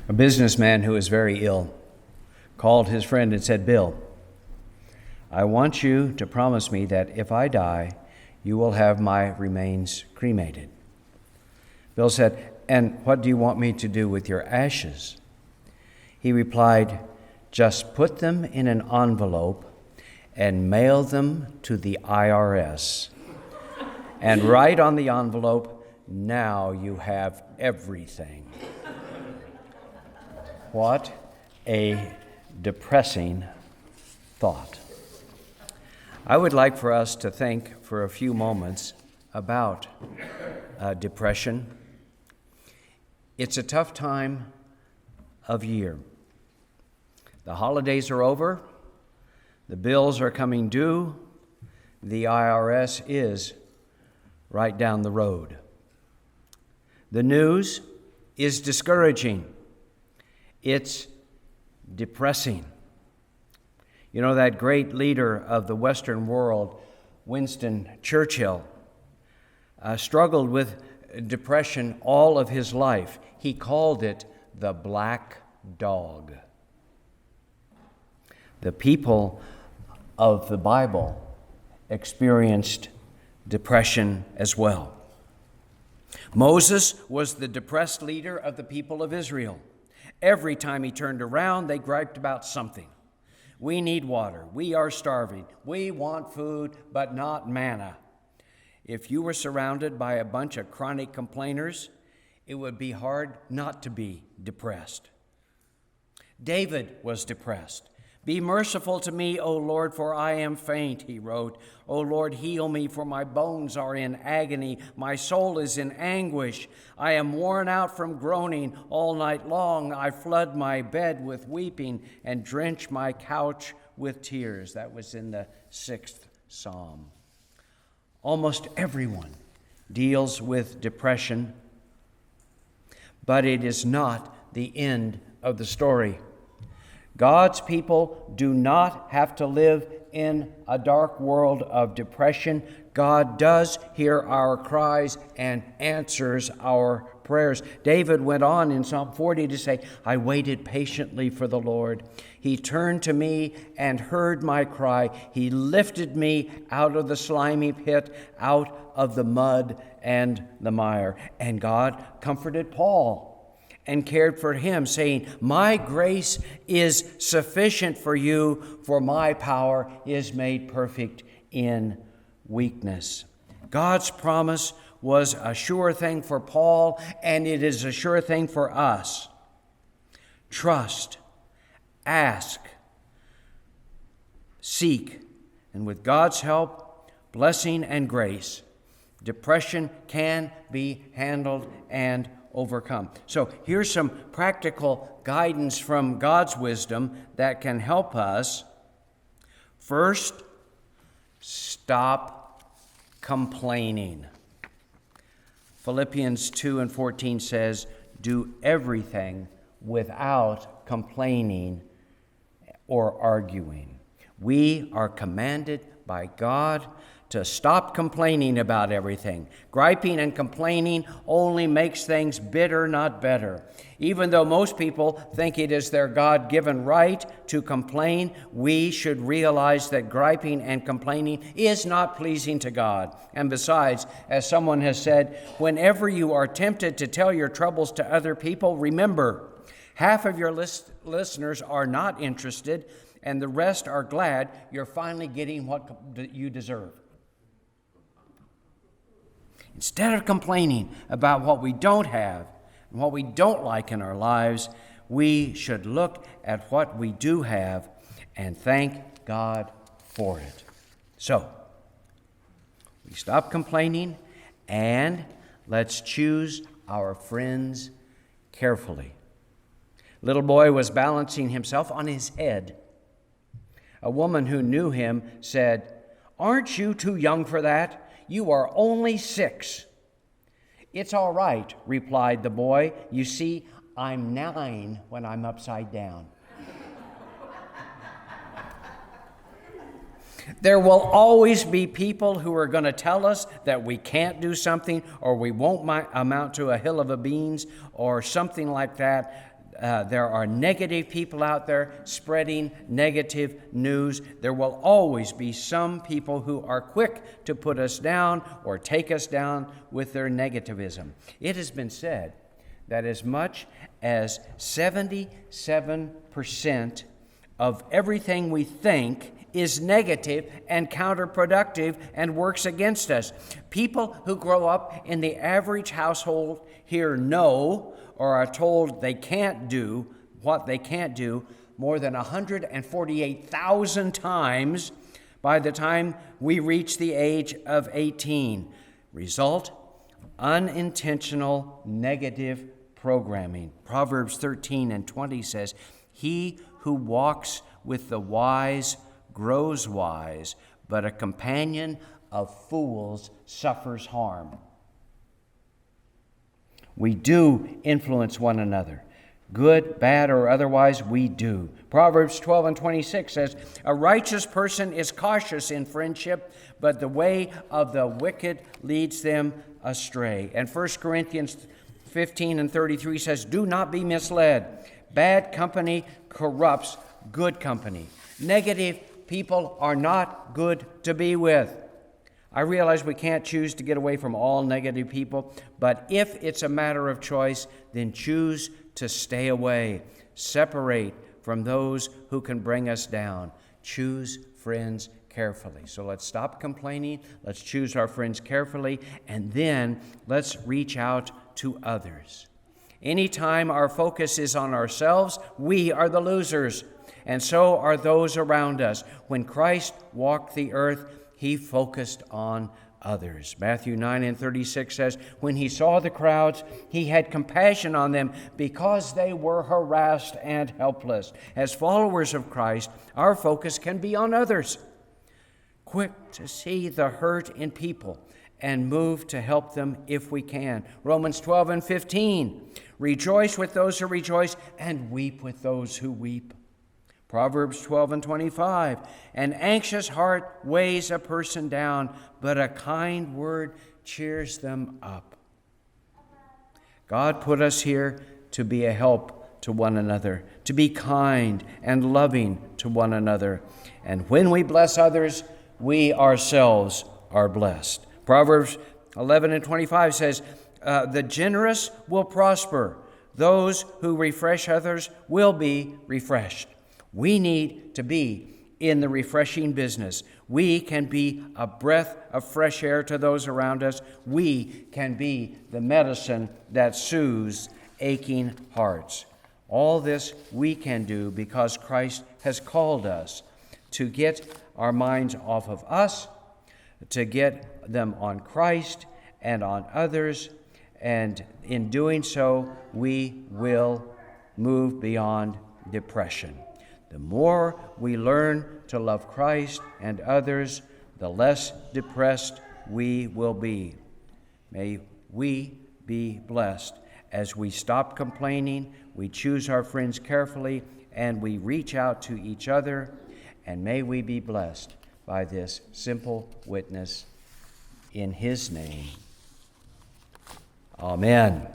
A businessman who was very ill called his friend and said, "Bill, I want you to promise me that if I die, you will have my remains cremated." Bill said, "And what do you want me to do with your ashes?" He replied, "Just put them in an envelope and mail them to the IRS. And write on the envelope, 'Now you have everything.'" What a depressing thought. I would like for us to think for a few moments about depression. It's a tough time of year. The holidays are over. The bills are coming due. The IRS is right down the road. The news is discouraging. It's depressing. You know, that great leader of the Western world, Winston Churchill, struggled with depression all of his life. He called it the black dog. The people of the Bible experienced depression as well. Moses was the depressed leader of the people of Israel. Every time he turned around, they griped about something. "We need water. We are starving. We want food, but not manna." If you were surrounded by a bunch of chronic complainers, it would be hard not to be depressed. David was depressed. "Be merciful to me, O Lord, for I am faint," he wrote. "O Lord, heal me, for my bones are in agony. My soul is in anguish. I am worn out from groaning all night long. I flood my bed with weeping and drench my couch with tears." That was in the 6th Psalm. Almost everyone deals with depression, but it is not the end of the story. God's people do not have to live in a dark world of depression. God does hear our cries and answers our prayers. David went on in Psalm 40 to say, "I waited patiently for the Lord. He turned to me and heard my cry. He lifted me out of the slimy pit, out of the mud and the mire." And God comforted Paul and cared for him, saying, "My grace is sufficient for you, for my power is made perfect in weakness." God's promise was a sure thing for Paul, and it is a sure thing for us. Trust, ask, seek, and with God's help, blessing, and grace, depression can be handled and overcome. So here's some practical guidance from God's wisdom that can help us. First, stop complaining. Philippians 2:14 says, "Do everything without complaining or arguing." We are commanded by God to stop complaining about everything. Griping and complaining only makes things bitter, not better. Even though most people think it is their God-given right to complain, we should realize that griping and complaining is not pleasing to God. And besides, as someone has said, whenever you are tempted to tell your troubles to other people, remember, half of your listeners are not interested, and the rest are glad you're finally getting what you deserve. Instead of complaining about what we don't have and what we don't like in our lives, we should look at what we do have and thank God for it. So, we stop complaining and let's choose our friends carefully. Little boy was balancing himself on his head. A woman who knew him said, "Aren't you too young for that? You are only 6. "It's all right," replied the boy. "You see, I'm 9 when I'm upside down." There will always be people who are going to tell us that we can't do something, or we won't amount to a hill of beans, or something like that. There are negative people out there spreading negative news. There will always be some people who are quick to put us down or take us down with their negativism. It has been said that as much as 77% of everything we think is negative and counterproductive and works against us. People who grow up in the average household hear no, or are told they can't do what they can't do, more than 148,000 times by the time we reach the age of 18. Result, unintentional negative programming. Proverbs 13:20 says, "He who walks with the wise grows wise, but a companion of fools suffers harm." We do influence one another. Good, bad, or otherwise, we do. Proverbs 12:26 says, "A righteous person is cautious in friendship, but the way of the wicked leads them astray." And 1 Corinthians 15:33 says, "Do not be misled. Bad company corrupts good company." Negative people are not good to be with. I realize we can't choose to get away from all negative people, but if it's a matter of choice, then choose to stay away. Separate from those who can bring us down. Choose friends carefully. So let's stop complaining. Let's choose our friends carefully, and then let's reach out to others. Anytime our focus is on ourselves, we are the losers, and so are those around us. When Christ walked the earth, he focused on others. Matthew 9:36 says, "When he saw the crowds, he had compassion on them because they were harassed and helpless." As followers of Christ, our focus can be on others. Quick to see the hurt in people and move to help them if we can. Romans 12:15, "Rejoice with those who rejoice and weep with those who weep." Proverbs 12:25, "An anxious heart weighs a person down, but a kind word cheers them up." God put us here to be a help to one another, to be kind and loving to one another. And when we bless others, we ourselves are blessed. Proverbs 11:25 says, "The generous will prosper. Those who refresh others will be refreshed." We need to be in the refreshing business. We can be a breath of fresh air to those around us. We can be the medicine that soothes aching hearts. All this we can do because Christ has called us to get our minds off of us, to get them on Christ and on others, and in doing so, we will move beyond depression. The more we learn to love Christ and others, the less depressed we will be. May we be blessed as we stop complaining, we choose our friends carefully, and we reach out to each other. And may we be blessed by this simple witness in His name. Amen.